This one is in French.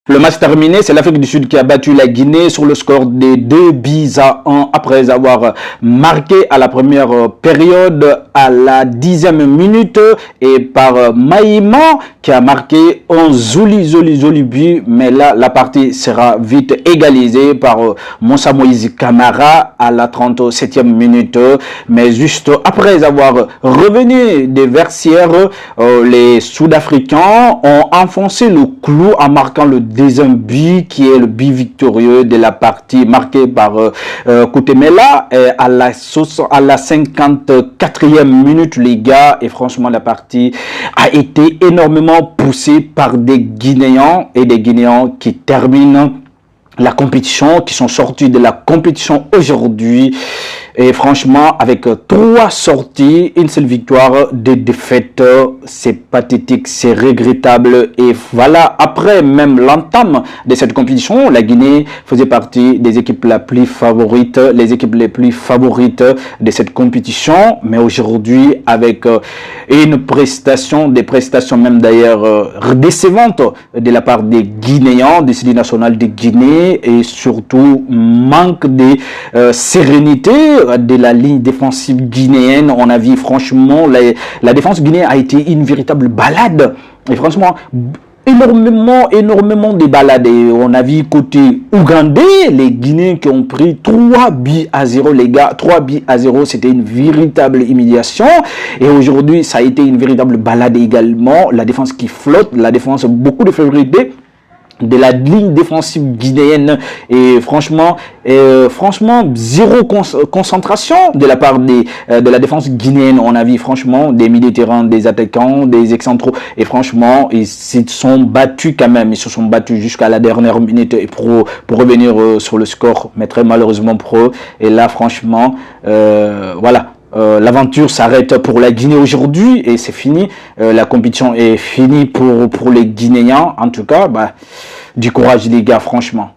Le match terminé, c'est l'Afrique du Sud qui a battu la Guinée sur le score de 2-1 après avoir marqué à la première période à la 10e minute et par Maïman qui a marqué un joli but, mais là la partie sera vite égalisée par Moussa Moïse Camara à la 37e minute, mais juste après avoir revenu des vestiaires, les Sud-Africains ont enfoncé le clou en marquant le deuxième but qui est le but victorieux de la partie marqué par Koutemela à la 54e minute les gars, et franchement la partie a été énormément poussée par des Guinéens et des Guinéens qui terminent la compétition, qui sont sortis de la compétition aujourd'hui. Et franchement, avec 3 sorties, une seule victoire, 2 défaites, c'est pathétique, c'est regrettable. Et voilà, après même l'entame de cette compétition, la Guinée faisait partie des équipes les plus favorites de cette compétition. Mais aujourd'hui, avec une prestation, des prestations même d'ailleurs décevantes de la part des Guinéens, des séries nationales de Guinée, et surtout manque de sérénité de la ligne défensive guinéenne. On a vu franchement la défense guinéenne a été une véritable balade, et franchement énormément de balades. Et on a vu côté ougandais les Guinéens qui ont pris 3-0 les gars, 3-0, c'était une véritable humiliation. Et aujourd'hui ça a été une véritable balade également, la défense qui flotte, la défense, beaucoup de fébrilité de la ligne défensive guinéenne, et franchement zéro concentration de la part de la défense guinéenne. On a vu franchement des milieux de terrain, des attaquants, des excentraux, et franchement ils se sont battus quand même, ils se sont battus jusqu'à la dernière minute et pour revenir sur le score, mais très malheureusement pour eux. Et là franchement voilà, l'aventure s'arrête pour la Guinée aujourd'hui et c'est fini. La compétition est finie pour les Guinéens. En tout cas, du courage les gars, franchement.